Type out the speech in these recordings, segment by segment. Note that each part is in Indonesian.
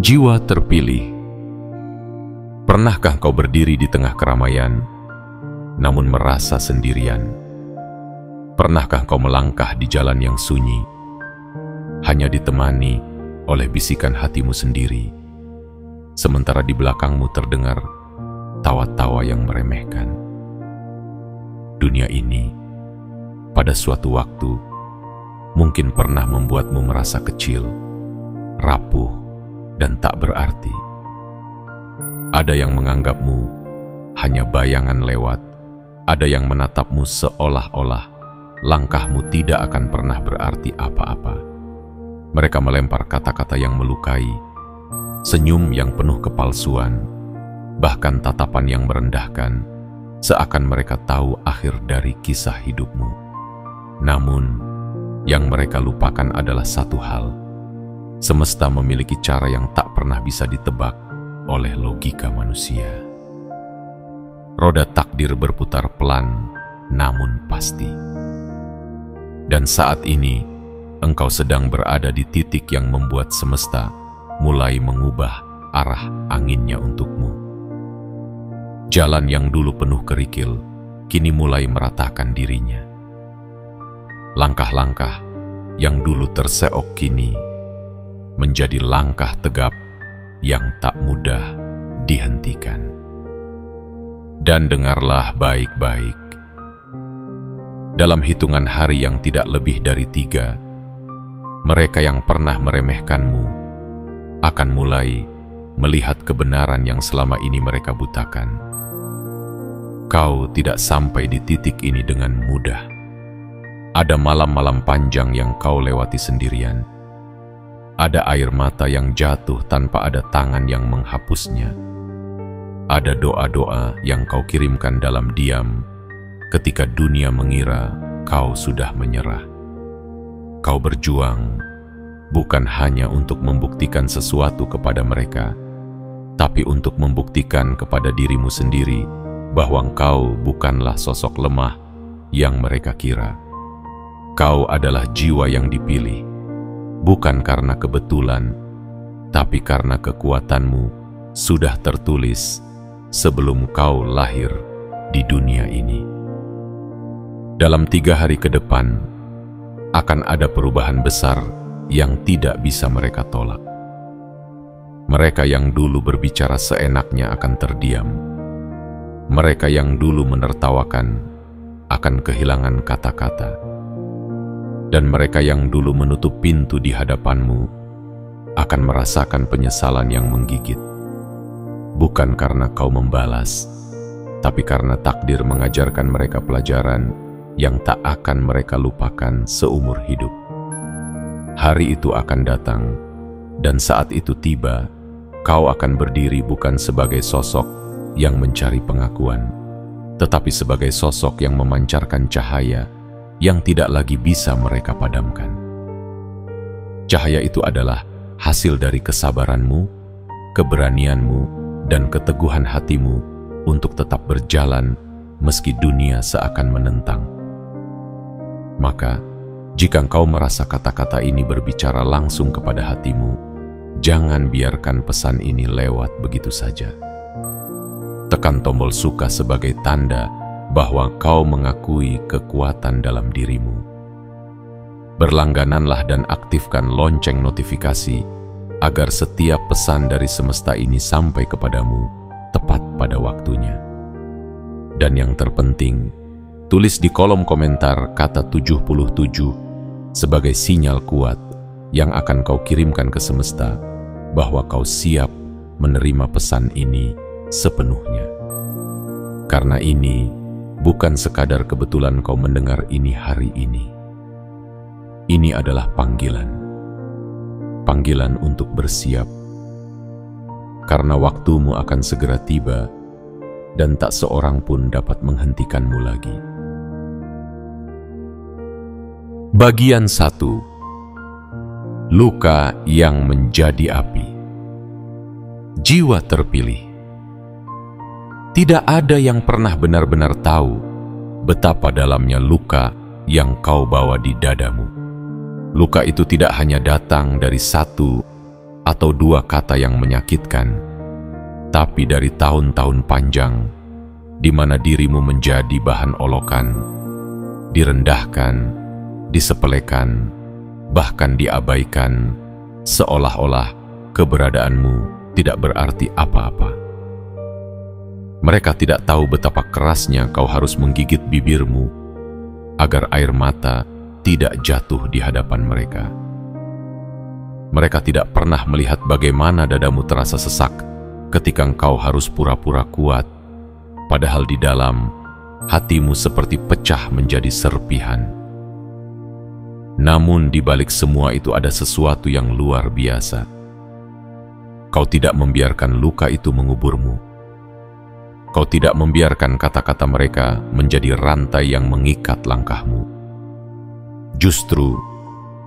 Jiwa terpilih. Pernahkah kau berdiri di tengah keramaian, namun merasa sendirian? Pernahkah kau melangkah di jalan yang sunyi, hanya ditemani oleh bisikan hatimu sendiri, sementara di belakangmu terdengar tawa-tawa yang meremehkan? Dunia ini, pada suatu waktu, mungkin pernah membuatmu merasa kecil, rapuh, dan tak berarti. Ada yang menganggapmu hanya bayangan lewat, ada yang menatapmu seolah-olah langkahmu tidak akan pernah berarti apa-apa. Mereka melempar kata-kata yang melukai, senyum yang penuh kepalsuan, bahkan tatapan yang merendahkan, seakan mereka tahu akhir dari kisah hidupmu. Namun, yang mereka lupakan adalah satu hal: semesta memiliki cara yang tak pernah bisa ditebak oleh logika manusia. Roda takdir berputar pelan, namun pasti. Dan saat ini, engkau sedang berada di titik yang membuat semesta mulai mengubah arah anginnya untukmu. Jalan yang dulu penuh kerikil, kini mulai meratakan dirinya. Langkah-langkah yang dulu terseok kini menjadi langkah tegap yang tak mudah dihentikan. Dan dengarlah baik-baik. Dalam hitungan hari yang tidak lebih dari 3, mereka yang pernah meremehkanmu akan mulai melihat kebenaran yang selama ini mereka butakan. Kau tidak sampai di titik ini dengan mudah. Ada malam-malam panjang yang kau lewati sendirian. Ada air mata yang jatuh tanpa ada tangan yang menghapusnya. Ada doa-doa yang kau kirimkan dalam diam ketika dunia mengira kau sudah menyerah. Kau berjuang bukan hanya untuk membuktikan sesuatu kepada mereka, tapi untuk membuktikan kepada dirimu sendiri bahwa kau bukanlah sosok lemah yang mereka kira. Kau adalah jiwa yang dipilih, bukan karena kebetulan, tapi karena kekuatanmu sudah tertulis sebelum kau lahir di dunia ini. Dalam 3 hari ke depan, akan ada perubahan besar yang tidak bisa mereka tolak. Mereka yang dulu berbicara seenaknya akan terdiam. Mereka yang dulu menertawakan akan kehilangan kata-kata. Dan mereka yang dulu menutup pintu di hadapanmu akan merasakan penyesalan yang menggigit. Bukan karena kau membalas, tapi karena takdir mengajarkan mereka pelajaran yang tak akan mereka lupakan seumur hidup. Hari itu akan datang, dan saat itu tiba, kau akan berdiri bukan sebagai sosok yang mencari pengakuan, tetapi sebagai sosok yang memancarkan cahaya yang tidak lagi bisa mereka padamkan. Cahaya itu adalah hasil dari kesabaranmu, keberanianmu, dan keteguhan hatimu untuk tetap berjalan meski dunia seakan menentang. Maka, jika engkau merasa kata-kata ini berbicara langsung kepada hatimu, jangan biarkan pesan ini lewat begitu saja. Tekan tombol suka sebagai tanda bahwa kau mengakui kekuatan dalam dirimu. Berlanggananlah dan aktifkan lonceng notifikasi agar setiap pesan dari semesta ini sampai kepadamu tepat pada waktunya. Dan yang terpenting, tulis di kolom komentar kata 77 sebagai sinyal kuat yang akan kau kirimkan ke semesta bahwa kau siap menerima pesan ini sepenuhnya. Karena ini bukan sekadar kebetulan kau mendengar ini hari ini. Ini adalah panggilan. Panggilan untuk bersiap. Karena waktumu akan segera tiba dan tak seorang pun dapat menghentikanmu lagi. Bagian 1. Luka yang menjadi api. Jiwa terpilih. Tidak ada yang pernah benar-benar tahu betapa dalamnya luka yang kau bawa di dadamu. Luka itu tidak hanya datang dari 1, atau dua kata yang menyakitkan, tapi dari tahun-tahun panjang di mana dirimu menjadi bahan olokan, direndahkan, disepelekan, bahkan diabaikan, seolah-olah keberadaanmu tidak berarti apa-apa. Mereka tidak tahu betapa kerasnya kau harus menggigit bibirmu agar air mata tidak jatuh di hadapan mereka. Mereka tidak pernah melihat bagaimana dadamu terasa sesak ketika engkau harus pura-pura kuat, padahal di dalam hatimu seperti pecah menjadi serpihan. Namun di balik semua itu ada sesuatu yang luar biasa. Kau tidak membiarkan luka itu menguburmu. Kau tidak membiarkan kata-kata mereka menjadi rantai yang mengikat langkahmu. Justru,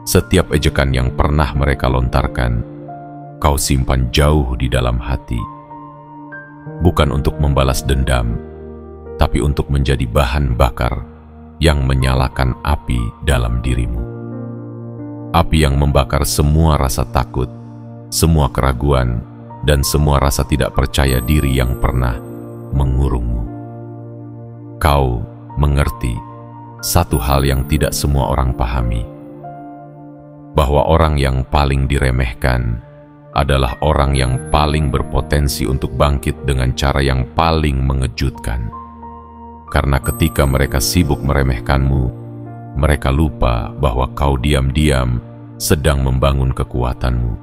setiap ejekan yang pernah mereka lontarkan, kau simpan jauh di dalam hati. Bukan untuk membalas dendam, tapi untuk menjadi bahan bakar yang menyalakan api dalam dirimu. Api yang membakar semua rasa takut, semua keraguan, dan semua rasa tidak percaya diri yang pernah mengurungmu. Kau mengerti satu hal yang tidak semua orang pahami, bahwa orang yang paling diremehkan adalah orang yang paling berpotensi untuk bangkit dengan cara yang paling mengejutkan. Karena ketika mereka sibuk meremehkanmu, mereka lupa bahwa kau diam-diam sedang membangun kekuatanmu.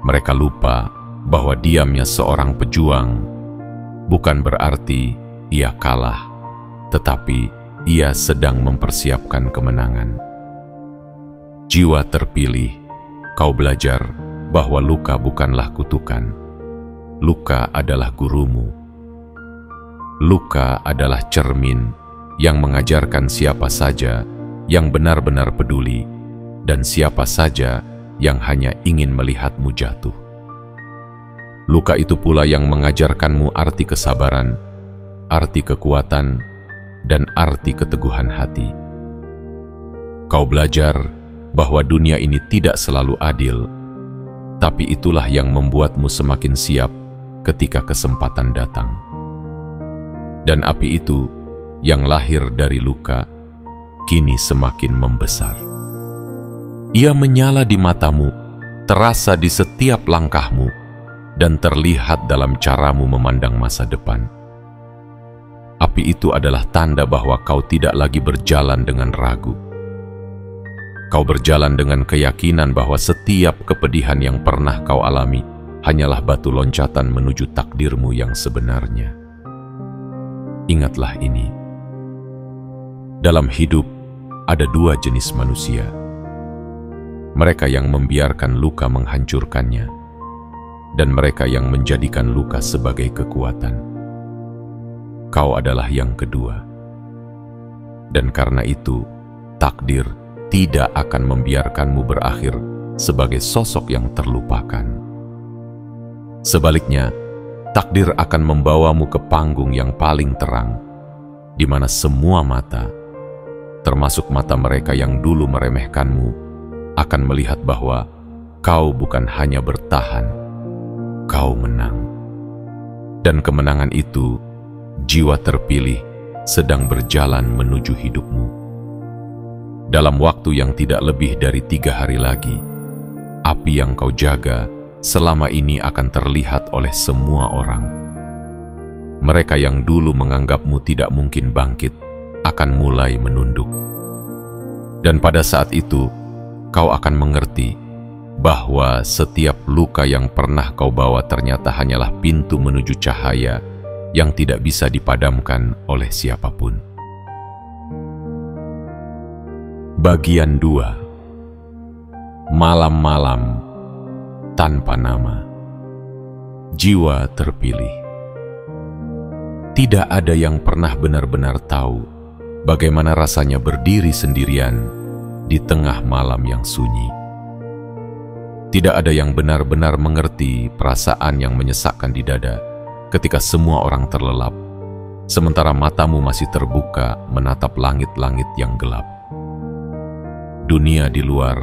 Mereka lupa bahwa diamnya seorang pejuang bukan berarti ia kalah, tetapi ia sedang mempersiapkan kemenangan. Jiwa terpilih, kau belajar bahwa luka bukanlah kutukan. Luka adalah gurumu. Luka adalah cermin yang mengajarkan siapa saja yang benar-benar peduli dan siapa saja yang hanya ingin melihatmu jatuh. Luka itu pula yang mengajarkanmu arti kesabaran, arti kekuatan, dan arti keteguhan hati. Kau belajar bahwa dunia ini tidak selalu adil, tapi itulah yang membuatmu semakin siap ketika kesempatan datang. Dan api itu yang lahir dari luka kini semakin membesar. Ia menyala di matamu, terasa di setiap langkahmu, dan terlihat dalam caramu memandang masa depan. Api itu adalah tanda bahwa kau tidak lagi berjalan dengan ragu. Kau berjalan dengan keyakinan bahwa setiap kepedihan yang pernah kau alami hanyalah batu loncatan menuju takdirmu yang sebenarnya. Ingatlah ini. Dalam hidup ada dua jenis manusia. Mereka yang membiarkan luka menghancurkannya, dan mereka yang menjadikan luka sebagai kekuatan. Kau adalah yang kedua. Dan karena itu, takdir tidak akan membiarkanmu berakhir sebagai sosok yang terlupakan. Sebaliknya, takdir akan membawamu ke panggung yang paling terang, di mana semua mata, termasuk mata mereka yang dulu meremehkanmu, akan melihat bahwa kau bukan hanya bertahan, kau menang. Dan kemenangan itu, jiwa terpilih sedang berjalan menuju hidupmu. Dalam waktu yang tidak lebih dari 3 hari lagi, api yang kau jaga selama ini akan terlihat oleh semua orang. Mereka yang dulu menganggapmu tidak mungkin bangkit akan mulai menunduk. Dan pada saat itu, kau akan mengerti bahwa setiap luka yang pernah kau bawa ternyata hanyalah pintu menuju cahaya yang tidak bisa dipadamkan oleh siapapun. Bagian 2. Malam-malam tanpa nama. Jiwa terpilih. Tidak ada yang pernah benar-benar tahu bagaimana rasanya berdiri sendirian di tengah malam yang sunyi. Tidak ada yang benar-benar mengerti perasaan yang menyesakkan di dada ketika semua orang terlelap, sementara matamu masih terbuka menatap langit-langit yang gelap. Dunia di luar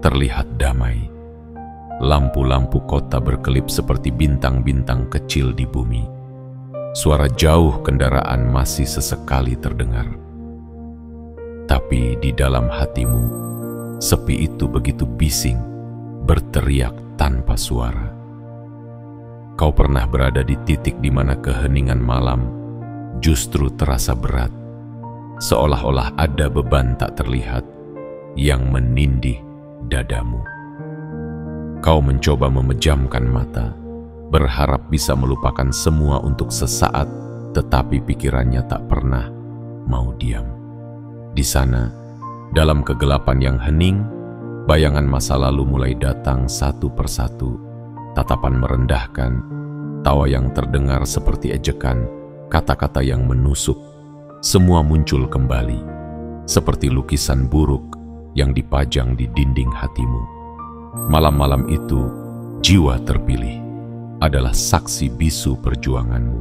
terlihat damai, Lampu-lampu kota berkelip seperti bintang-bintang kecil di bumi. Suara jauh kendaraan masih sesekali terdengar. Tapi di dalam hatimu, sepi itu begitu bising, berteriak tanpa suara. Kau pernah berada di titik di mana keheningan malam justru terasa berat, seolah-olah ada beban tak terlihat yang menindih dadamu. Kau mencoba memejamkan mata, berharap bisa melupakan semua untuk sesaat, tetapi pikirannya tak pernah mau diam. Di sana, dalam kegelapan yang hening, bayangan masa lalu mulai datang satu persatu. Tatapan merendahkan, tawa yang terdengar seperti ejekan, kata-kata yang menusuk, semua muncul kembali, seperti lukisan buruk yang dipajang di dinding hatimu. Malam-malam itu, jiwa terpilih adalah saksi bisu perjuanganmu.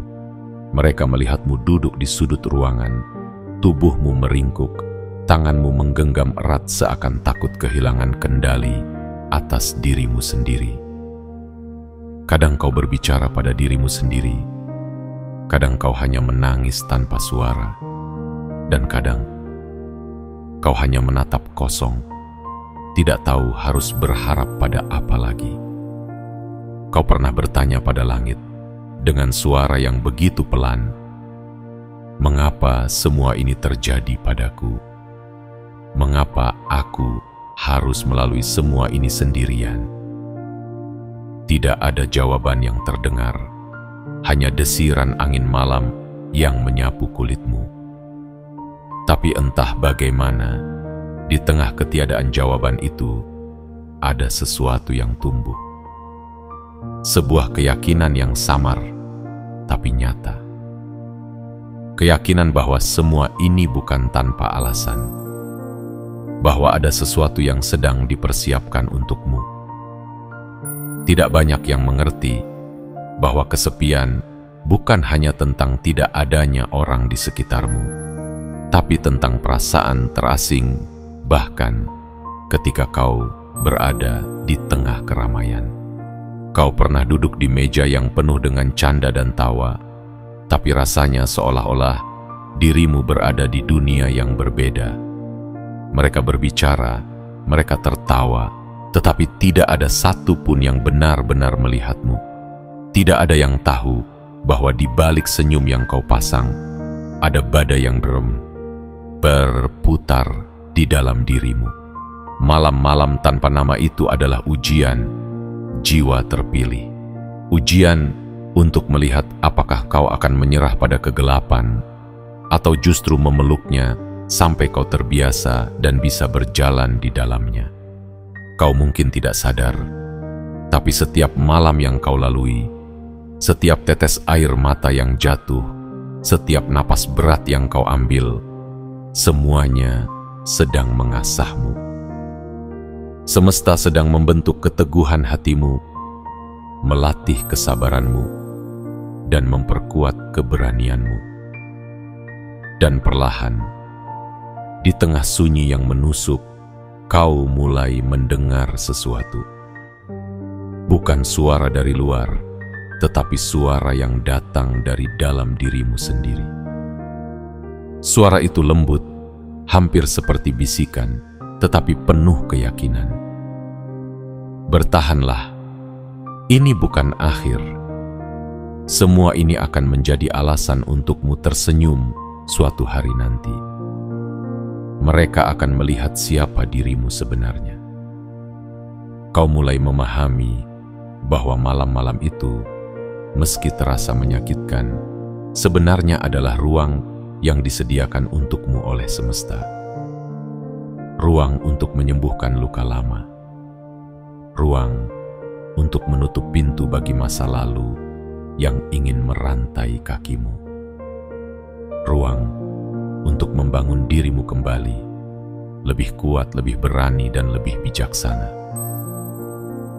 Mereka melihatmu duduk di sudut ruangan, tubuhmu meringkuk, tanganmu menggenggam erat seakan takut kehilangan kendali atas dirimu sendiri. Kadang kau berbicara pada dirimu sendiri, kadang kau hanya menangis tanpa suara, dan kadang kau hanya menatap kosong, tidak tahu harus berharap pada apa lagi. Kau pernah bertanya pada langit dengan suara yang begitu pelan, "Mengapa semua ini terjadi padaku? Mengapa aku harus melalui semua ini sendirian?" Tidak ada jawaban yang terdengar, hanya desiran angin malam yang menyapu kulitmu. Tapi entah bagaimana, di tengah ketiadaan jawaban itu, ada sesuatu yang tumbuh. Sebuah keyakinan yang samar, tapi nyata. Keyakinan bahwa semua ini bukan tanpa alasan. Bahwa ada sesuatu yang sedang dipersiapkan untukmu. Tidak banyak yang mengerti bahwa kesepian bukan hanya tentang tidak adanya orang di sekitarmu, tapi tentang perasaan terasing, bahkan ketika kau berada di tengah keramaian. Kau pernah duduk di meja yang penuh dengan canda dan tawa, tapi rasanya seolah-olah dirimu berada di dunia yang berbeda. Mereka berbicara, mereka tertawa, tetapi tidak ada satu pun yang benar-benar melihatmu. Tidak ada yang tahu bahwa di balik senyum yang kau pasang, ada badai yang berputar di dalam dirimu. Malam-malam tanpa nama itu adalah ujian jiwa terpilih. Ujian untuk melihat apakah kau akan menyerah pada kegelapan atau justru memeluknya sampai kau terbiasa dan bisa berjalan di dalamnya. Kau mungkin tidak sadar, tapi setiap malam yang kau lalui, setiap tetes air mata yang jatuh, setiap napas berat yang kau ambil, semuanya sedang mengasahmu. Semesta sedang membentuk keteguhan hatimu, melatih kesabaranmu, dan memperkuat keberanianmu. Dan perlahan, di tengah sunyi yang menusuk, kau mulai mendengar sesuatu. Bukan suara dari luar, tetapi suara yang datang dari dalam dirimu sendiri. Suara itu lembut, hampir seperti bisikan, tetapi penuh keyakinan. Bertahanlah, ini bukan akhir. Semua ini akan menjadi alasan untukmu tersenyum suatu hari nanti. Mereka akan melihat siapa dirimu sebenarnya. Kau mulai memahami bahwa malam-malam itu, meski terasa menyakitkan, sebenarnya adalah ruang yang disediakan untukmu oleh semesta. Ruang untuk menyembuhkan luka lama. Ruang untuk menutup pintu bagi masa lalu yang ingin merantai kakimu. Ruang untuk membangun dirimu kembali, lebih kuat, lebih berani, dan lebih bijaksana.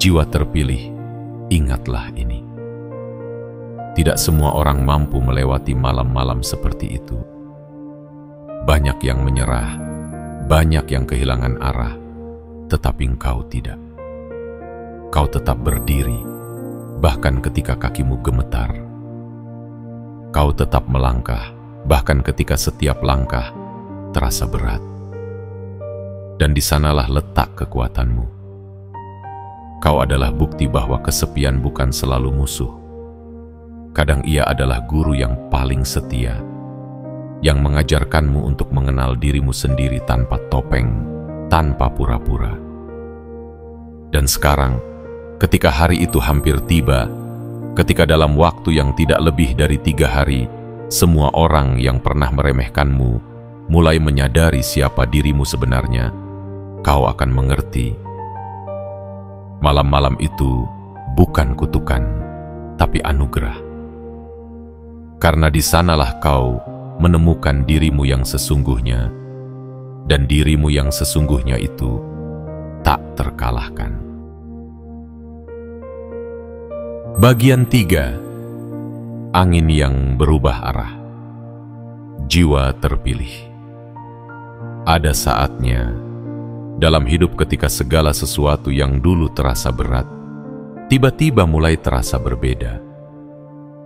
Jiwa terpilih, ingatlah ini. Tidak semua orang mampu melewati malam-malam seperti itu. Banyak yang menyerah, banyak yang kehilangan arah, tetapi engkau tidak. kau tetap berdiri, bahkan ketika kakimu gemetar. Kau tetap melangkah, bahkan ketika setiap langkah terasa berat. Dan di sanalah letak kekuatanmu. Kau adalah bukti bahwa kesepian bukan selalu musuh. Kadang ia adalah guru yang paling setia, yang mengajarkanmu untuk mengenal dirimu sendiri tanpa topeng, tanpa pura-pura. Dan sekarang, ketika hari itu hampir tiba, ketika dalam waktu yang tidak lebih dari 3 hari, semua orang yang pernah meremehkanmu mulai menyadari siapa dirimu sebenarnya, kau akan mengerti. Malam-malam itu bukan kutukan, tapi anugerah. Karena di sanalah kau menemukan dirimu yang sesungguhnya, dan dirimu yang sesungguhnya itu tak terkalahkan. Bagian 3. Angin yang berubah arah. Jiwa terpilih. Ada saatnya dalam hidup ketika segala sesuatu yang dulu terasa berat, tiba-tiba mulai terasa berbeda.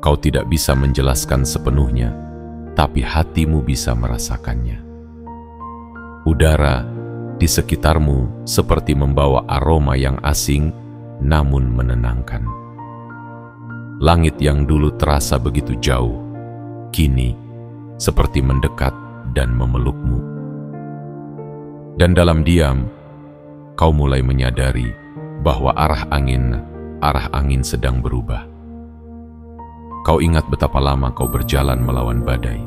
Kau tidak bisa menjelaskan sepenuhnya, tapi hatimu bisa merasakannya. Udara di sekitarmu seperti membawa aroma yang asing, namun menenangkan. Langit yang dulu terasa begitu jauh, kini seperti mendekat dan memelukmu. Dan dalam diam, kau mulai menyadari bahwa arah angin sedang berubah. Kau ingat betapa lama kau berjalan melawan badai.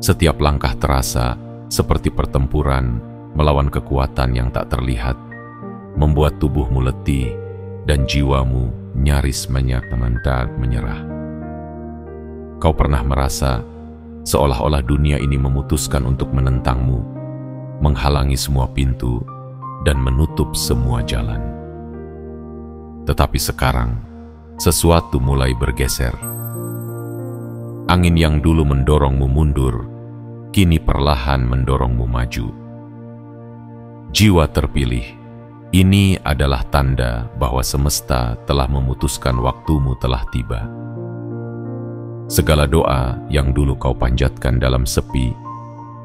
Setiap langkah terasa seperti pertempuran melawan kekuatan yang tak terlihat, membuat tubuhmu letih dan jiwamu nyaris menyerah. Kau pernah merasa seolah-olah dunia ini memutuskan untuk menentangmu, menghalangi semua pintu, dan menutup semua jalan. Tetapi sekarang, sesuatu mulai bergeser. Angin yang dulu mendorongmu mundur, kini perlahan mendorongmu maju. Jiwa terpilih. Ini adalah tanda bahwa semesta telah memutuskan waktumu telah tiba. Segala doa yang dulu kau panjatkan dalam sepi,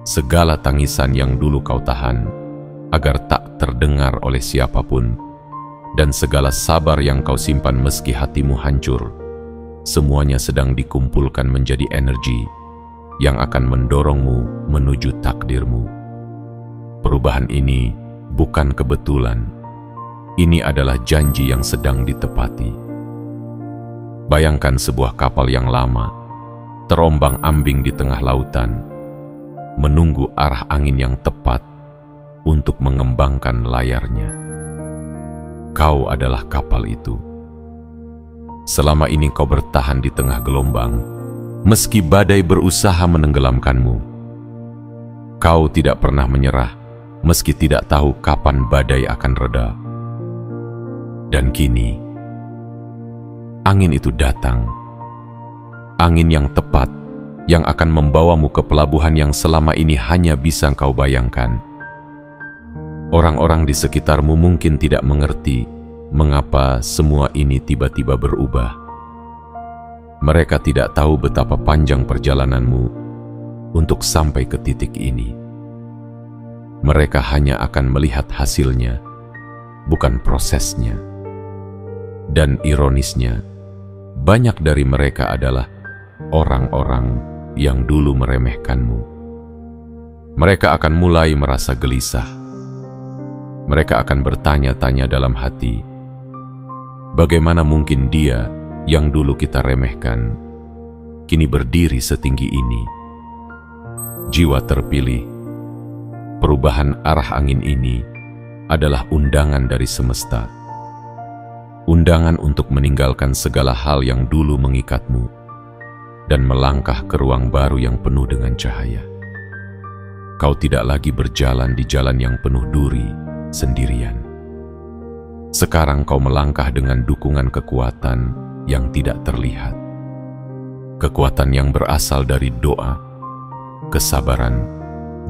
segala tangisan yang dulu kau tahan agar tak terdengar oleh siapapun, dan segala sabar yang kau simpan meski hatimu hancur, semuanya sedang dikumpulkan menjadi energi yang akan mendorongmu menuju takdirmu. Perubahan ini bukan kebetulan. Ini adalah janji yang sedang ditepati. Bayangkan sebuah kapal yang lama, terombang-ambing di tengah lautan, menunggu arah angin yang tepat untuk mengembangkan layarnya. Kau adalah kapal itu. Selama ini kau bertahan di tengah gelombang, meski badai berusaha menenggelamkanmu. Kau tidak pernah menyerah, meski tidak tahu kapan badai akan reda. Dan kini, angin itu datang. Angin yang tepat, yang akan membawamu ke pelabuhan yang selama ini hanya bisa kau bayangkan. Orang-orang di sekitarmu mungkin tidak mengerti mengapa semua ini tiba-tiba berubah. Mereka tidak tahu betapa panjang perjalananmu untuk sampai ke titik ini. Mereka hanya akan melihat hasilnya, bukan prosesnya. Dan ironisnya, banyak dari mereka adalah orang-orang yang dulu meremehkanmu. Mereka akan mulai merasa gelisah. Mereka akan bertanya-tanya dalam hati, bagaimana mungkin dia yang dulu kita remehkan, kini berdiri setinggi ini? Jiwa terpilih. Perubahan arah angin ini adalah undangan dari semesta. Undangan untuk meninggalkan segala hal yang dulu mengikatmu dan melangkah ke ruang baru yang penuh dengan cahaya. Kau tidak lagi berjalan di jalan yang penuh duri sendirian. Sekarang kau melangkah dengan dukungan kekuatan yang tidak terlihat. Kekuatan yang berasal dari doa, kesabaran,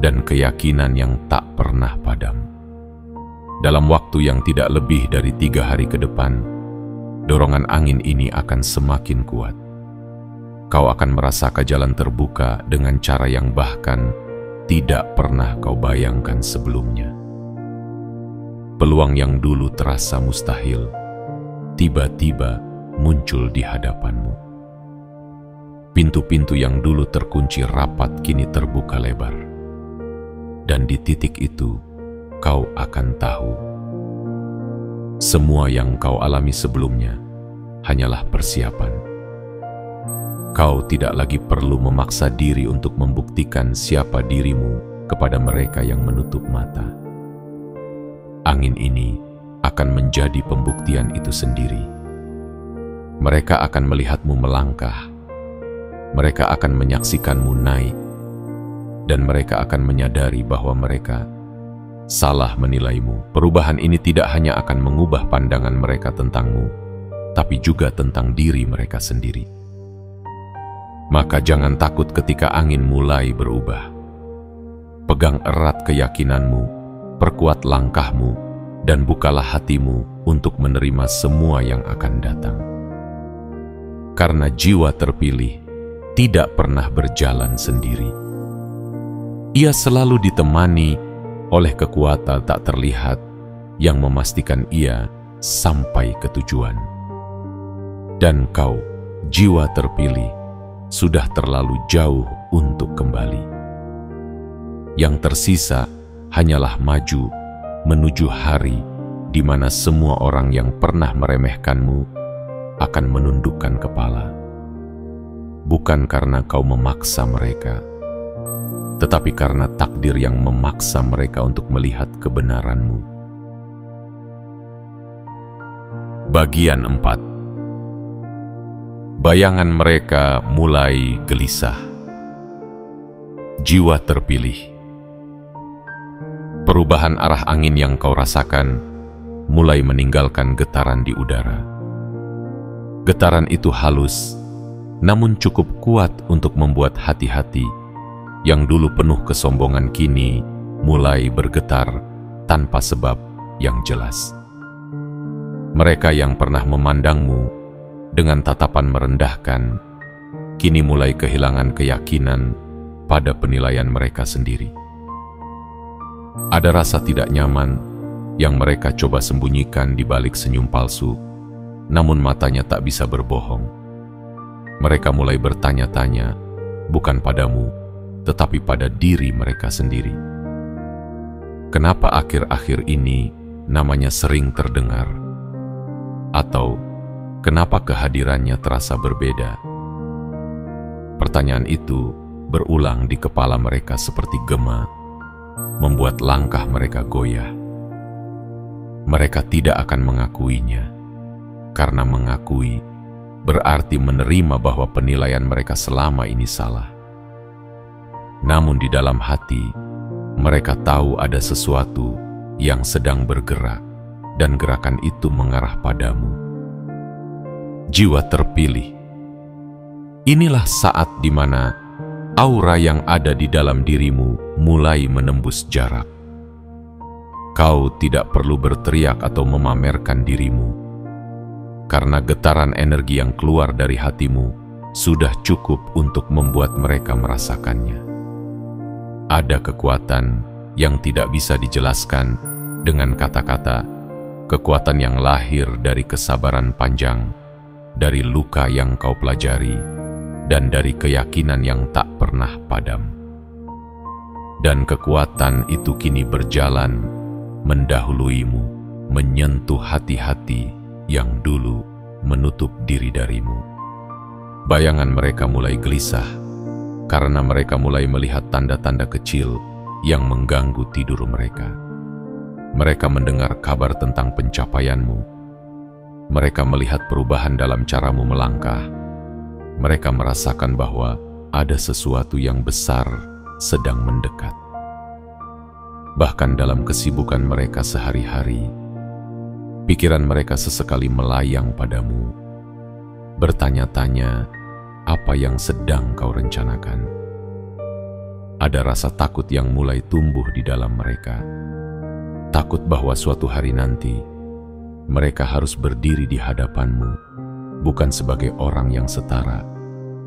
dan keyakinan yang tak pernah padam. Dalam waktu yang tidak lebih dari 3 hari ke depan, dorongan angin ini akan semakin kuat. Kau akan merasakan jalan terbuka dengan cara yang bahkan tidak pernah kau bayangkan sebelumnya. Peluang yang dulu terasa mustahil, tiba-tiba muncul di hadapanmu. Pintu-pintu yang dulu terkunci rapat kini terbuka lebar. Dan di titik itu, kau akan tahu semua yang kau alami sebelumnya hanyalah persiapan. Kau tidak lagi perlu memaksa diri untuk membuktikan siapa dirimu kepada mereka yang menutup mata. Angin ini akan menjadi pembuktian itu sendiri. Mereka akan melihatmu melangkah, mereka akan menyaksikanmu naik, dan mereka akan menyadari bahwa mereka salah menilaimu. Perubahan ini tidak hanya akan mengubah pandangan mereka tentangmu, tapi juga tentang diri mereka sendiri. Maka jangan takut ketika angin mulai berubah. Pegang erat keyakinanmu, perkuat langkahmu, dan bukalah hatimu untuk menerima semua yang akan datang. Karena jiwa terpilih tidak pernah berjalan sendiri. Ia selalu ditemani oleh kekuatan tak terlihat yang memastikan ia sampai ke tujuan. Dan kau, jiwa terpilih, sudah terlalu jauh untuk kembali. Yang tersisa hanyalah maju menuju hari di mana semua orang yang pernah meremehkanmu akan menundukkan kepala. Bukan karena kau memaksa mereka, tetapi karena takdir yang memaksa mereka untuk melihat kebenaranmu. Bagian 4. Bayangan mereka mulai gelisah. Jiwa terpilih. Perubahan arah angin yang kau rasakan mulai meninggalkan getaran di udara. Getaran itu halus, namun cukup kuat untuk membuat hati-hati yang dulu penuh kesombongan kini mulai bergetar tanpa sebab yang jelas. Mereka yang pernah memandangmu dengan tatapan merendahkan, kini mulai kehilangan keyakinan pada penilaian mereka sendiri. Ada rasa tidak nyaman yang mereka coba sembunyikan di balik senyum palsu, namun matanya tak bisa berbohong. Mereka mulai bertanya-tanya, bukan padamu, tetapi pada diri mereka sendiri. Kenapa akhir-akhir ini namanya sering terdengar? Atau kenapa kehadirannya terasa berbeda? Pertanyaan itu berulang di kepala mereka seperti gema, membuat langkah mereka goyah. Mereka tidak akan mengakuinya, karena mengakui berarti menerima bahwa penilaian mereka selama ini salah. Namun di dalam hati, mereka tahu ada sesuatu yang sedang bergerak, dan gerakan itu mengarah padamu. Jiwa terpilih. Inilah saat di mana aura yang ada di dalam dirimu mulai menembus jarak. Kau tidak perlu berteriak atau memamerkan dirimu, karena getaran energi yang keluar dari hatimu sudah cukup untuk membuat mereka merasakannya. Ada kekuatan yang tidak bisa dijelaskan dengan kata-kata, kekuatan yang lahir dari kesabaran panjang, dari luka yang kau pelajari, dan dari keyakinan yang tak pernah padam. Dan kekuatan itu kini berjalan mendahuluimu, menyentuh hati-hati yang dulu menutup diri darimu. Bayangan mereka mulai gelisah, karena mereka mulai melihat tanda-tanda kecil yang mengganggu tidur mereka. Mereka mendengar kabar tentang pencapaianmu. Mereka melihat perubahan dalam caramu melangkah. Mereka merasakan bahwa ada sesuatu yang besar sedang mendekat. Bahkan dalam kesibukan mereka sehari-hari, pikiran mereka sesekali melayang padamu, bertanya-tanya apa yang sedang kau rencanakan. Ada rasa takut yang mulai tumbuh di dalam mereka. takut bahwa suatu hari nanti mereka harus berdiri di hadapan-Mu, bukan sebagai orang yang setara,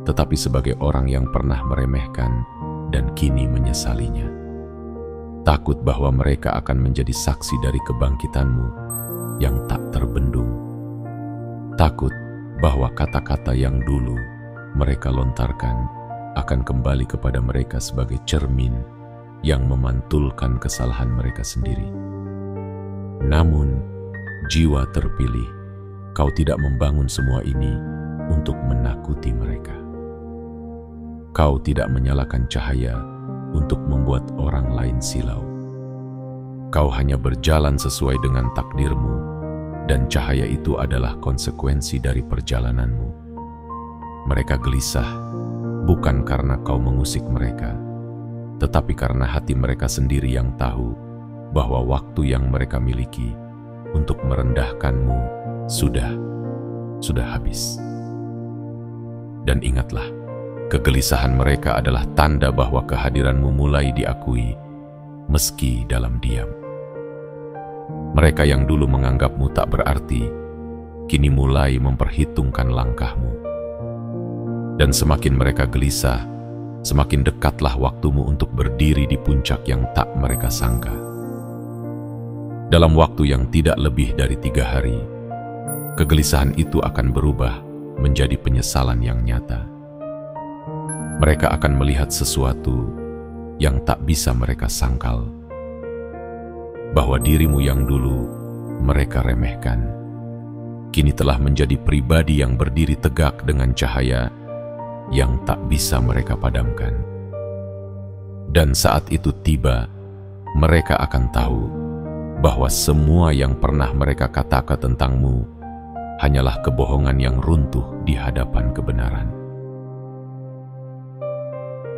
tetapi sebagai orang yang pernah meremehkan dan kini menyesalinya. Takut bahwa mereka akan menjadi saksi dari kebangkitan-Mu yang tak terbendung. Takut bahwa kata-kata yang dulu mereka lontarkan akan kembali kepada mereka sebagai cermin yang memantulkan kesalahan mereka sendiri. Namun, jiwa terpilih, Kau tidak membangun semua ini untuk menakuti mereka. Kau tidak menyalakan cahaya untuk membuat orang lain silau. Kau hanya berjalan sesuai dengan takdir-Mu, dan cahaya itu adalah konsekuensi dari perjalanan-Mu. Mereka gelisah, bukan karena Kau mengusik mereka, tetapi karena hati mereka sendiri yang tahu bahwa waktu yang mereka miliki untuk merendahkan-Mu sudah habis. Dan ingatlah, kegelisahan mereka adalah tanda bahwa kehadiran-Mu mulai diakui meski dalam diam. Mereka yang dulu menganggap-Mu tak berarti, kini mulai memperhitungkan langkah-Mu. Dan semakin mereka gelisah, semakin dekatlah waktu-Mu untuk berdiri di puncak yang tak mereka sangka. Dalam waktu yang tidak lebih dari 3 hari, kegelisahan itu akan berubah menjadi penyesalan yang nyata. Mereka akan melihat sesuatu yang tak bisa mereka sangkal, bahwa diri-Mu yang dulu mereka remehkan, kini telah menjadi pribadi yang berdiri tegak dengan cahaya yang tak bisa mereka padamkan. Dan saat itu tiba, mereka akan tahu bahwa semua yang pernah mereka katakan tentang-Mu hanyalah kebohongan yang runtuh di hadapan kebenaran.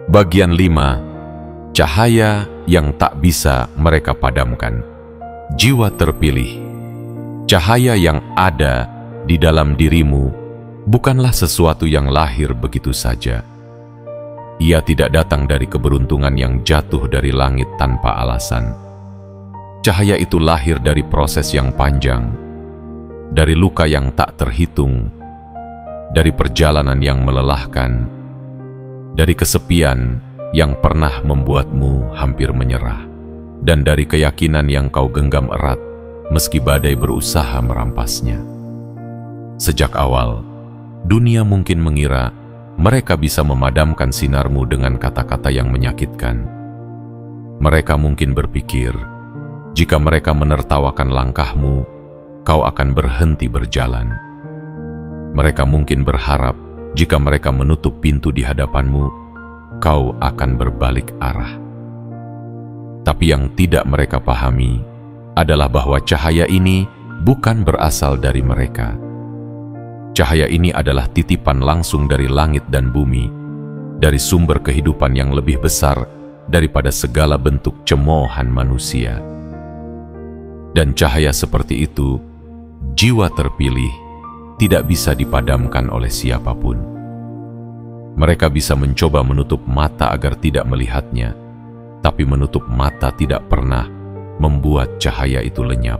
Bagian 5. Cahaya yang tak bisa mereka padamkan. Jiwa terpilih. Cahaya yang ada di dalam diri-Mu bukanlah sesuatu yang lahir begitu saja. Ia tidak datang dari keberuntungan yang jatuh dari langit tanpa alasan. Cahaya itu lahir dari proses yang panjang, dari luka yang tak terhitung, dari perjalanan yang melelahkan, dari kesepian yang pernah membuat-Mu hampir menyerah, dan dari keyakinan yang Kau genggam erat meski badai berusaha merampasnya. Sejak awal, dunia mungkin mengira mereka bisa memadamkan sinar-Mu dengan kata-kata yang menyakitkan. Mereka mungkin berpikir, jika mereka menertawakan langkah-Mu, Kau akan berhenti berjalan. Mereka mungkin berharap, jika mereka menutup pintu di hadapan-Mu, Kau akan berbalik arah. Tapi yang tidak mereka pahami adalah bahwa cahaya ini bukan berasal dari mereka. Cahaya ini adalah titipan langsung dari langit dan bumi, dari sumber kehidupan yang lebih besar daripada segala bentuk cemoohan manusia. Dan cahaya seperti itu, jiwa terpilih, tidak bisa dipadamkan oleh siapapun. Mereka bisa mencoba menutup mata agar tidak melihatnya, tapi menutup mata tidak pernah membuat cahaya itu lenyap.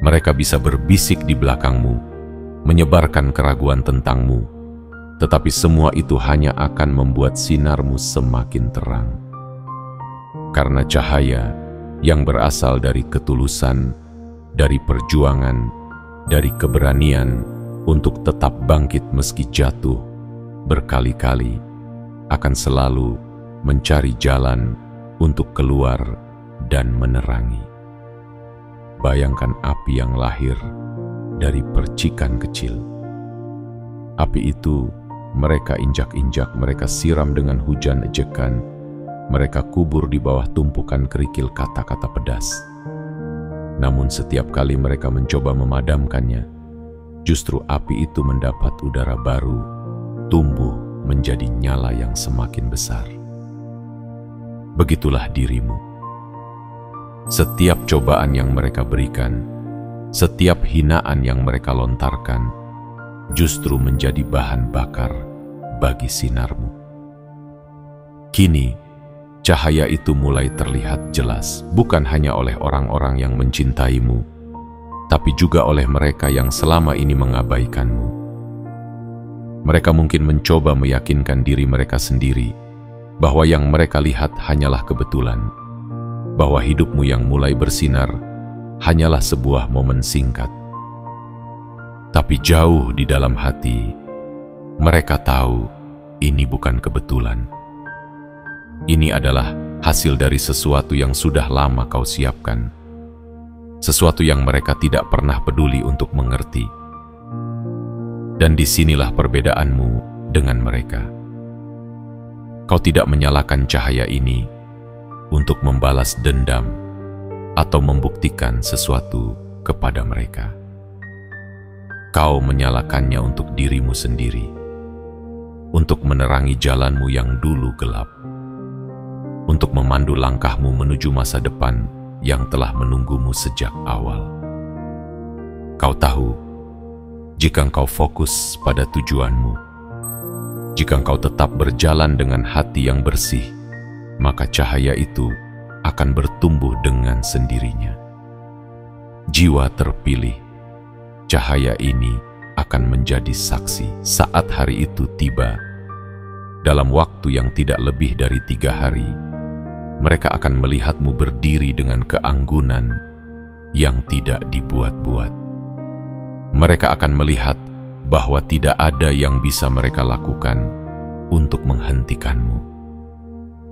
Mereka bisa berbisik di belakang-Mu, menyebarkan keraguan tentang-Mu, tetapi semua itu hanya akan membuat sinar-Mu semakin terang. Karena cahaya yang berasal dari ketulusan, dari perjuangan, dari keberanian untuk tetap bangkit meski jatuh berkali-kali, akan selalu mencari jalan untuk keluar dan menerangi. Bayangkan api yang lahir dari percikan kecil. Api itu mereka injak-injak, mereka siram dengan hujan ejekan, mereka kubur di bawah tumpukan kerikil kata-kata pedas. Namun setiap kali mereka mencoba memadamkannya, justru api itu mendapat udara baru, tumbuh menjadi nyala yang semakin besar. Begitulah diri-Mu. Setiap cobaan yang mereka berikan, setiap hinaan yang mereka lontarkan, justru menjadi bahan bakar bagi sinar-Mu. Kini, cahaya itu mulai terlihat jelas, bukan hanya oleh orang-orang yang mencintaimu, tapi juga oleh mereka yang selama ini mengabaikanmu. Mereka mungkin mencoba meyakinkan diri mereka sendiri bahwa yang mereka lihat hanyalah kebetulan, bahwa hidupmu yang mulai bersinar hanyalah sebuah momen singkat. Tapi jauh di dalam hati, mereka tahu ini bukan kebetulan. Ini adalah hasil dari sesuatu yang sudah lama kau siapkan, sesuatu yang mereka tidak pernah peduli untuk mengerti. Dan disinilah perbedaanmu dengan mereka. Kau tidak menyalakan cahaya ini untuk membalas dendam atau membuktikan sesuatu kepada mereka. Kau menyalakannya untuk dirimu sendiri, untuk menerangi jalanmu yang dulu gelap, untuk memandu langkahmu menuju masa depan yang telah menunggumu sejak awal. Kau tahu, jika engkau fokus pada tujuanmu, jika engkau tetap berjalan dengan hati yang bersih, maka cahaya itu akan bertumbuh dengan sendirinya. Jiwa terpilih, cahaya ini akan menjadi saksi saat hari itu tiba. Dalam waktu yang tidak lebih dari 3 hari, mereka akan melihatmu berdiri dengan keanggunan yang tidak dibuat-buat. Mereka akan melihat bahwa tidak ada yang bisa mereka lakukan untuk menghentikanmu.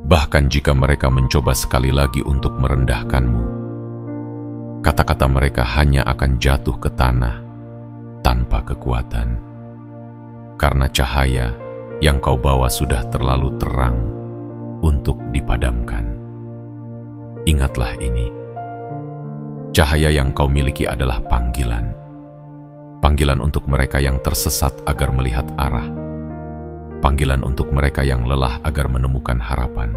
Bahkan jika mereka mencoba sekali lagi untuk merendahkanmu, kata-kata mereka hanya akan jatuh ke tanah tanpa kekuatan. Karena cahaya yang kau bawa sudah terlalu terang untuk dipadamkan. Ingatlah ini, cahaya yang kau miliki adalah panggilan. Panggilan untuk mereka yang tersesat agar melihat arah. Panggilan untuk mereka yang lelah agar menemukan harapan.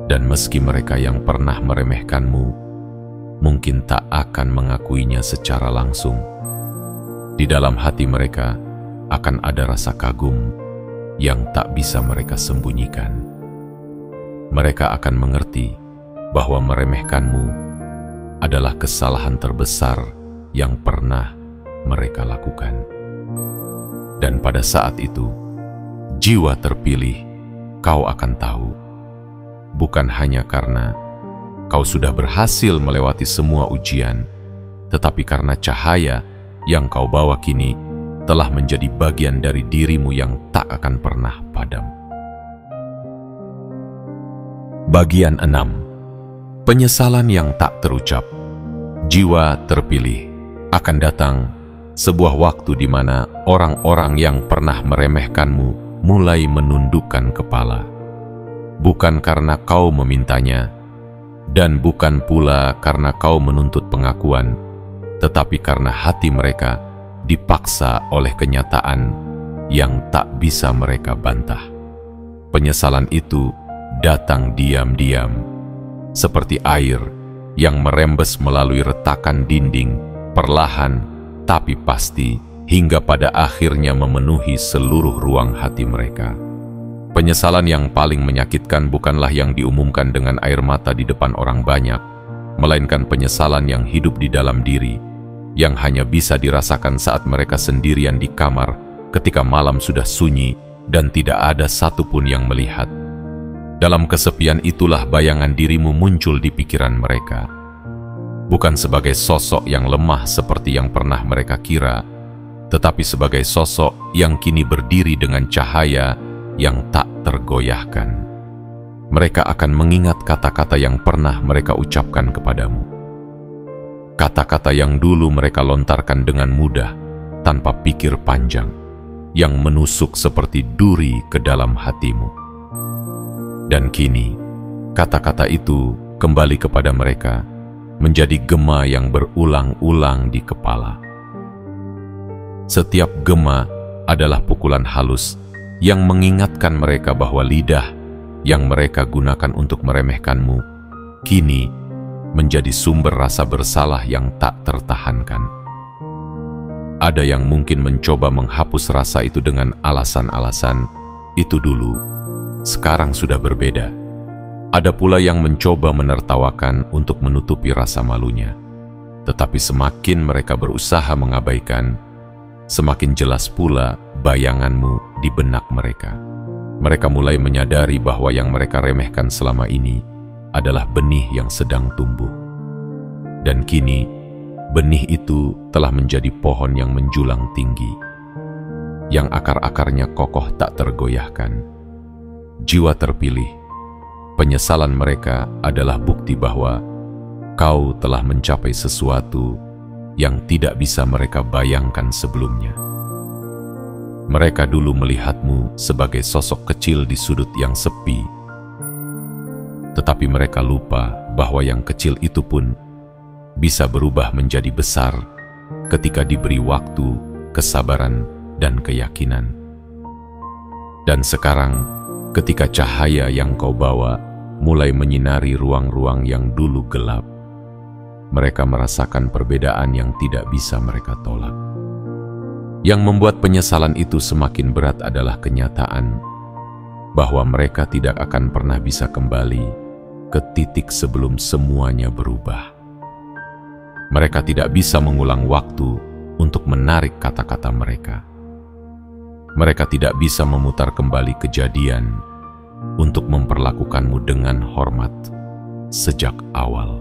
Dan meski mereka yang pernah meremehkanmu mungkin tak akan mengakuinya secara langsung, di dalam hati mereka akan ada rasa kagum yang tak bisa mereka sembunyikan. Mereka akan mengerti bahwa meremehkanmu adalah kesalahan terbesar yang pernah mereka lakukan. Dan pada saat itu, jiwa terpilih, kau akan tahu, bukan hanya karena kau sudah berhasil melewati semua ujian, tetapi karena cahaya yang kau bawa kini telah menjadi bagian dari dirimu yang tak akan pernah padam. Bagian 6. Penyesalan yang tak terucap. Jiwa terpilih. Akan datang sebuah waktu di mana orang-orang yang pernah meremehkanmu mulai menundukkan kepala. Bukan karena kau memintanya, dan bukan pula karena kau menuntut pengakuan, tetapi karena hati mereka dipaksa oleh kenyataan yang tak bisa mereka bantah. Penyesalan itu datang diam-diam, seperti air yang merembes melalui retakan dinding, perlahan tapi pasti, hingga pada akhirnya memenuhi seluruh ruang hati mereka. Penyesalan yang paling menyakitkan bukanlah yang diumumkan dengan air mata di depan orang banyak, melainkan penyesalan yang hidup di dalam diri, yang hanya bisa dirasakan saat mereka sendirian di kamar ketika malam sudah sunyi dan tidak ada satupun yang melihat. Dalam kesepian itulah bayangan dirimu muncul di pikiran mereka. Bukan sebagai sosok yang lemah seperti yang pernah mereka kira, tetapi sebagai sosok yang kini berdiri dengan cahaya yang tak tergoyahkan. Mereka akan mengingat kata-kata yang pernah mereka ucapkan kepadamu. Kata-kata yang dulu mereka lontarkan dengan mudah, tanpa pikir panjang, yang menusuk seperti duri ke dalam hatimu. Dan kini, kata-kata itu kembali kepada mereka, menjadi gema yang berulang-ulang di kepala. Setiap gema adalah pukulan halus yang mengingatkan mereka bahwa lidah yang mereka gunakan untuk meremehkanmu kini menjadi sumber rasa bersalah yang tak tertahankan. Ada yang mungkin mencoba menghapus rasa itu dengan alasan-alasan, itu dulu, sekarang sudah berbeda, Ada pula yang mencoba menertawakan untuk menutupi rasa malunya. Tetapi semakin mereka berusaha mengabaikan, semakin jelas pula bayanganmu di benak mereka. Mereka mulai menyadari bahwa yang mereka remehkan selama ini adalah benih yang sedang tumbuh. Dan kini, benih itu telah menjadi pohon yang menjulang tinggi, yang akar-akarnya kokoh tak tergoyahkan. Jiwa terpilih, penyesalan mereka adalah bukti bahwa kau telah mencapai sesuatu yang tidak bisa mereka bayangkan sebelumnya. Mereka dulu melihatmu sebagai sosok kecil di sudut yang sepi, tetapi mereka lupa bahwa yang kecil itu pun bisa berubah menjadi besar ketika diberi waktu, kesabaran, dan keyakinan. Dan sekarang, ketika cahaya yang kau bawa mulai menyinari ruang-ruang yang dulu gelap, mereka merasakan perbedaan yang tidak bisa mereka tolak. Yang membuat penyesalan itu semakin berat adalah kenyataan bahwa mereka tidak akan pernah bisa kembali ke titik sebelum semuanya berubah. Mereka tidak bisa mengulang waktu untuk menarik kata-kata mereka. Mereka tidak bisa memutar kembali kejadian untuk memperlakukanmu dengan hormat sejak awal.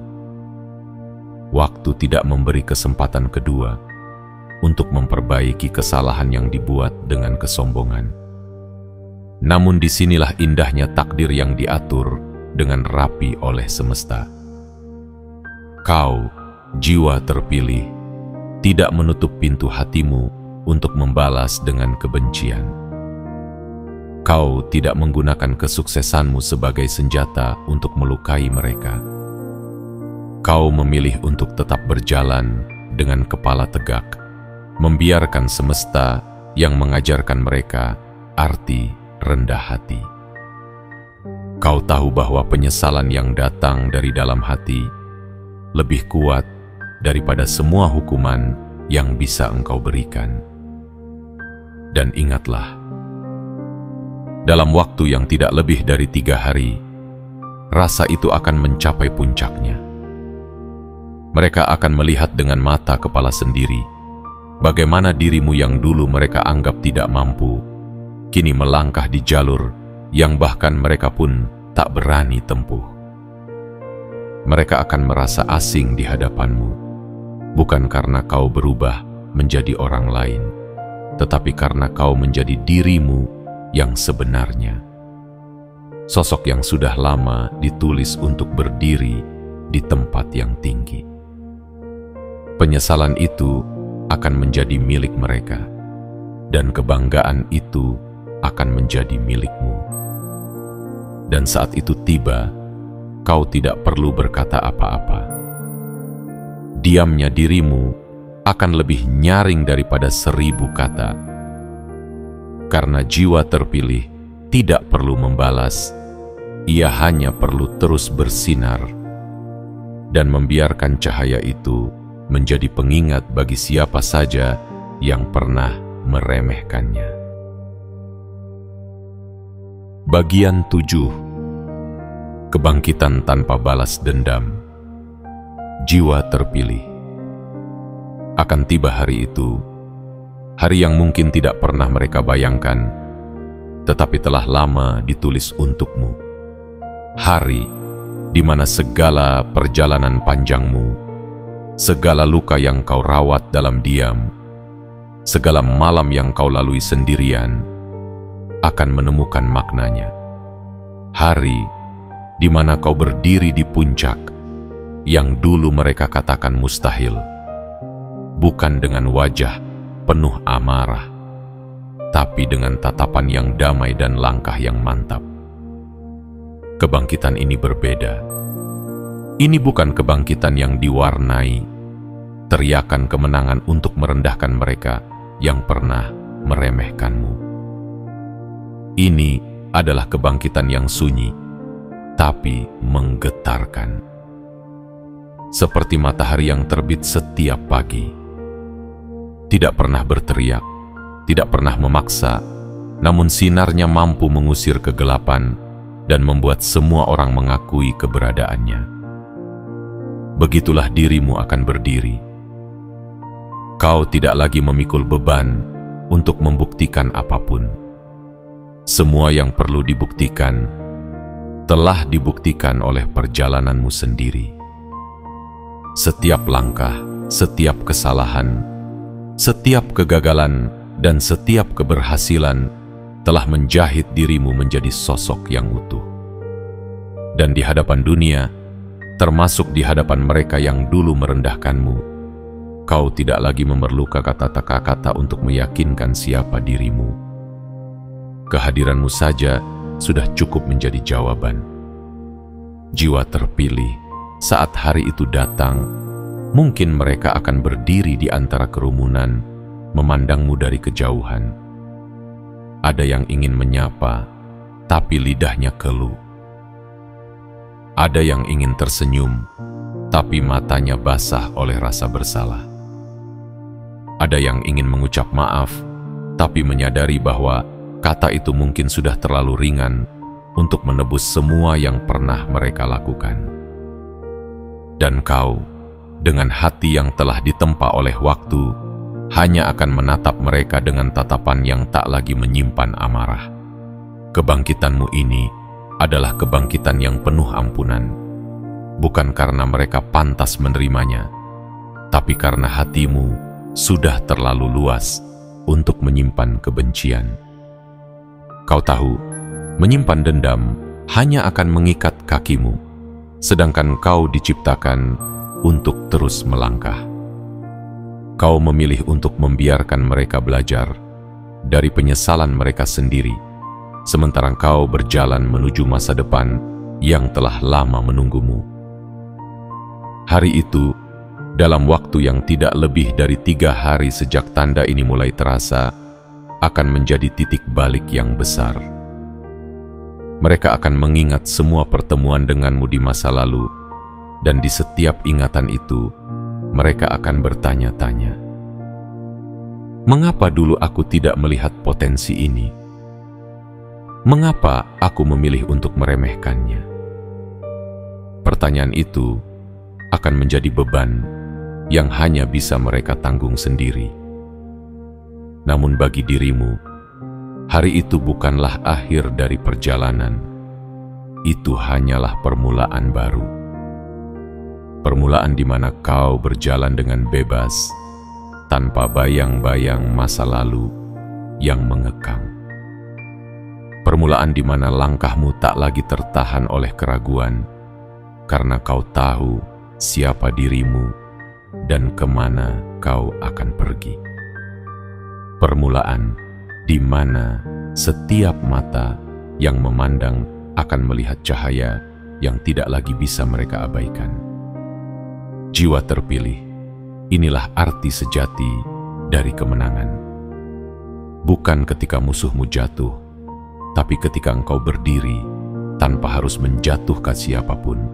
Waktu tidak memberi kesempatan kedua untuk memperbaiki kesalahan yang dibuat dengan kesombongan. Namun disinilah indahnya takdir yang diatur dengan rapi oleh semesta. Kau, jiwa terpilih, tidak menutup pintu hatimu untuk membalas dengan kebencian. Kau tidak menggunakan kesuksesanmu sebagai senjata untuk melukai mereka. Kau memilih untuk tetap berjalan dengan kepala tegak, membiarkan semesta yang mengajarkan mereka arti rendah hati. Kau tahu bahwa penyesalan yang datang dari dalam hati lebih kuat daripada semua hukuman yang bisa engkau berikan. Dan ingatlah, dalam waktu yang tidak lebih dari 3 hari, rasa itu akan mencapai puncaknya. Mereka akan melihat dengan mata kepala sendiri bagaimana dirimu yang dulu mereka anggap tidak mampu, kini melangkah di jalur yang bahkan mereka pun tak berani tempuh. Mereka akan merasa asing di hadapanmu, bukan karena kau berubah menjadi orang lain, tetapi karena kau menjadi dirimu yang sebenarnya. Sosok yang sudah lama ditulis untuk berdiri di tempat yang tinggi. Penyesalan itu akan menjadi milik mereka, dan kebanggaan itu akan menjadi milikmu. Dan saat itu tiba, kau tidak perlu berkata apa-apa. Diamnya dirimu akan lebih nyaring daripada 1000 kata. Karena jiwa terpilih tidak perlu membalas, ia hanya perlu terus bersinar dan membiarkan cahaya itu menjadi pengingat bagi siapa saja yang pernah meremehkannya. Bagian 7. Kebangkitan tanpa balas dendam. Jiwa terpilih. Akan tiba hari itu, hari yang mungkin tidak pernah mereka bayangkan, tetapi telah lama ditulis untukmu. Hari di mana segala perjalanan panjangmu, segala luka yang kau rawat dalam diam, segala malam yang kau lalui sendirian, akan menemukan maknanya. Hari di mana kau berdiri di puncak yang dulu mereka katakan mustahil, bukan dengan wajah penuh amarah, tapi dengan tatapan yang damai dan langkah yang mantap. Kebangkitan ini berbeda. Ini bukan kebangkitan yang diwarnai teriakan kemenangan untuk merendahkan mereka yang pernah meremehkanmu. Ini adalah kebangkitan yang sunyi, tapi menggetarkan. Seperti matahari yang terbit setiap pagi. Tidak pernah berteriak, tidak pernah memaksa, namun sinarnya mampu mengusir kegelapan dan membuat semua orang mengakui keberadaannya. Begitulah dirimu akan berdiri. Kau tidak lagi memikul beban untuk membuktikan apapun. Semua yang perlu dibuktikan telah dibuktikan oleh perjalananmu sendiri. Setiap langkah, setiap kesalahan, setiap kegagalan, dan setiap keberhasilan telah menjahit dirimu menjadi sosok yang utuh. Dan di hadapan dunia, termasuk di hadapan mereka yang dulu merendahkanmu, kau tidak lagi memerlukan kata-kata untuk meyakinkan siapa dirimu. Kehadiranmu saja sudah cukup menjadi jawaban. Jiwa terpilih, saat hari itu datang, mungkin mereka akan berdiri di antara kerumunan, memandangmu dari kejauhan. Ada yang ingin menyapa, tapi lidahnya keluh. Ada yang ingin tersenyum, tapi matanya basah oleh rasa bersalah. Ada yang ingin mengucap maaf, tapi menyadari bahwa kata itu mungkin sudah terlalu ringan untuk menebus semua yang pernah mereka lakukan. Dan kau, dengan hati yang telah ditempa oleh waktu, hanya akan menatap mereka dengan tatapan yang tak lagi menyimpan amarah. Kebangkitanmu ini adalah kebangkitan yang penuh ampunan, bukan karena mereka pantas menerimanya, tapi karena hatimu sudah terlalu luas untuk menyimpan kebencian. Kau tahu, menyimpan dendam hanya akan mengikat kakimu, sedangkan kau diciptakan untuk terus melangkah. Kau memilih untuk membiarkan mereka belajar dari penyesalan mereka sendiri, sementara kau berjalan menuju masa depan yang telah lama menunggumu. Hari itu, dalam waktu yang tidak lebih dari 3 hari sejak tanda ini mulai terasa, akan menjadi titik balik yang besar. Mereka akan mengingat semua pertemuan denganmu di masa lalu, dan di setiap ingatan itu, mereka akan bertanya-tanya, mengapa dulu aku tidak melihat potensi ini? Mengapa aku memilih untuk meremehkannya? Pertanyaan itu akan menjadi beban yang hanya bisa mereka tanggung sendiri. Namun bagi dirimu, hari itu bukanlah akhir dari perjalanan. Itu hanyalah permulaan baru. Permulaan di mana kau berjalan dengan bebas, tanpa bayang-bayang masa lalu yang mengekang. Permulaan di mana langkahmu tak lagi tertahan oleh keraguan, karena kau tahu siapa dirimu dan kemana kau akan pergi. Permulaan di mana setiap mata yang memandang akan melihat cahaya yang tidak lagi bisa mereka abaikan. Jiwa terpilih, inilah arti sejati dari kemenangan. Bukan ketika musuhmu jatuh, tapi ketika engkau berdiri tanpa harus menjatuhkan siapapun.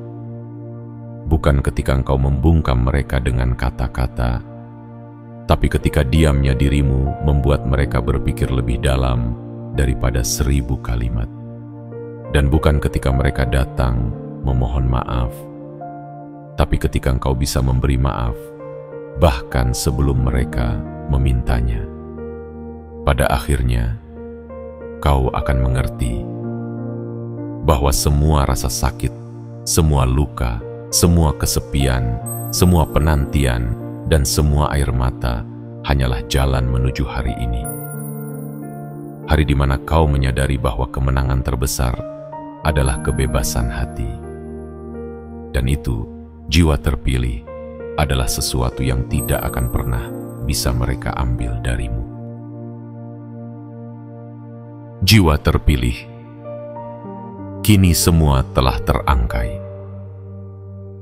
Bukan ketika engkau membungkam mereka dengan kata-kata, tapi ketika diamnya dirimu membuat mereka berpikir lebih dalam daripada 1000 kalimat. Dan bukan ketika mereka datang memohon maaf, tapi ketika engkau bisa memberi maaf, bahkan sebelum mereka memintanya. Pada akhirnya, kau akan mengerti bahwa semua rasa sakit, semua luka, semua kesepian, semua penantian, dan semua air mata hanyalah jalan menuju hari ini. Hari di mana kau menyadari bahwa kemenangan terbesar adalah kebebasan hati. Dan itu, jiwa terpilih adalah sesuatu yang tidak akan pernah bisa mereka ambil darimu. Jiwa terpilih, kini semua telah terangkai.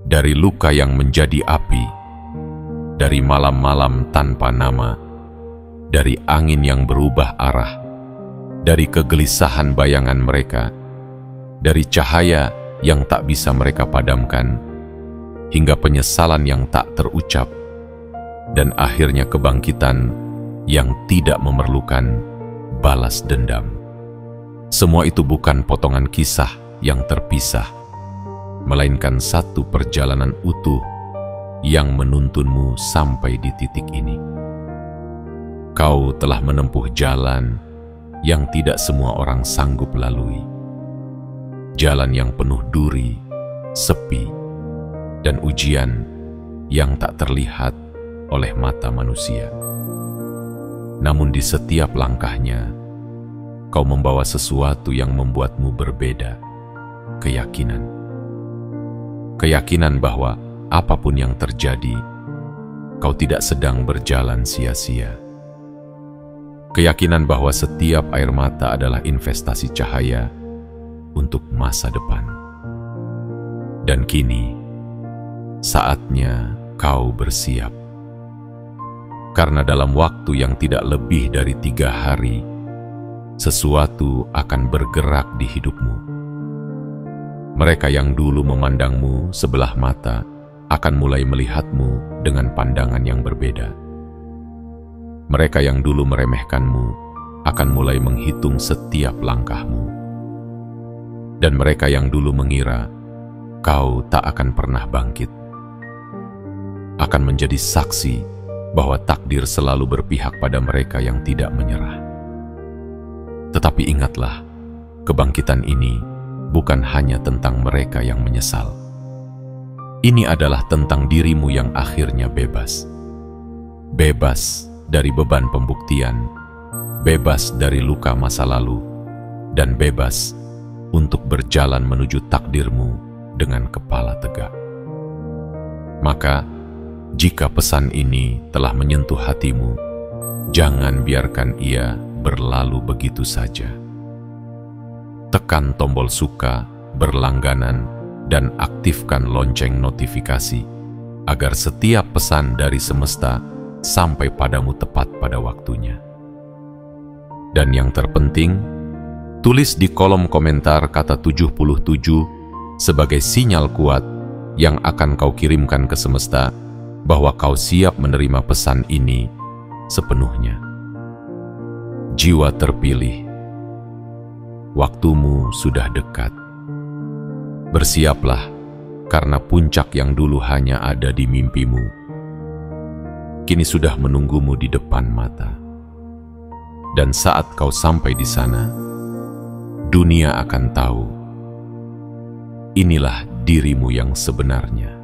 Dari luka yang menjadi api, dari malam-malam tanpa nama, dari angin yang berubah arah, dari kegelisahan bayangan mereka, dari cahaya yang tak bisa mereka padamkan, hingga penyesalan yang tak terucap, dan akhirnya kebangkitan yang tidak memerlukan balas dendam. Semua itu bukan potongan kisah yang terpisah, melainkan satu perjalanan utuh yang menuntunmu sampai di titik ini. Kau telah menempuh jalan yang tidak semua orang sanggup lalui. Jalan yang penuh duri, sepi, dan ujian yang tak terlihat oleh mata manusia. Namun di setiap langkahnya, kau membawa sesuatu yang membuatmu berbeda, keyakinan. Keyakinan bahwa apapun yang terjadi, kau tidak sedang berjalan sia-sia. Keyakinan bahwa setiap air mata adalah investasi cahaya untuk masa depan. Dan kini, saatnya kau bersiap. Karena dalam waktu yang tidak lebih dari 3 hari, sesuatu akan bergerak di hidupmu. Mereka yang dulu memandangmu sebelah mata akan mulai melihatmu dengan pandangan yang berbeda. Mereka yang dulu meremehkanmu akan mulai menghitung setiap langkahmu. Dan mereka yang dulu mengira kau tak akan pernah bangkit, akan menjadi saksi bahwa takdir selalu berpihak pada mereka yang tidak menyerah. Tetapi ingatlah, kebangkitan ini bukan hanya tentang mereka yang menyesal. Ini adalah tentang dirimu yang akhirnya bebas. Bebas dari beban pembuktian, bebas dari luka masa lalu, dan bebas untuk berjalan menuju takdirmu dengan kepala tegak. Maka, jika pesan ini telah menyentuh hatimu, jangan biarkan ia berlalu begitu saja. Tekan tombol suka, berlangganan, dan aktifkan lonceng notifikasi, agar setiap pesan dari semesta sampai padamu tepat pada waktunya. Dan yang terpenting, tulis di kolom komentar kata 77 sebagai sinyal kuat yang akan kau kirimkan ke semesta bahwa kau siap menerima pesan ini sepenuhnya. Jiwa terpilih, waktumu sudah dekat. Bersiaplah, karena puncak yang dulu hanya ada di mimpimu, kini sudah menunggumu di depan mata. Dan saat kau sampai di sana, dunia akan tahu, inilah dirimu yang sebenarnya.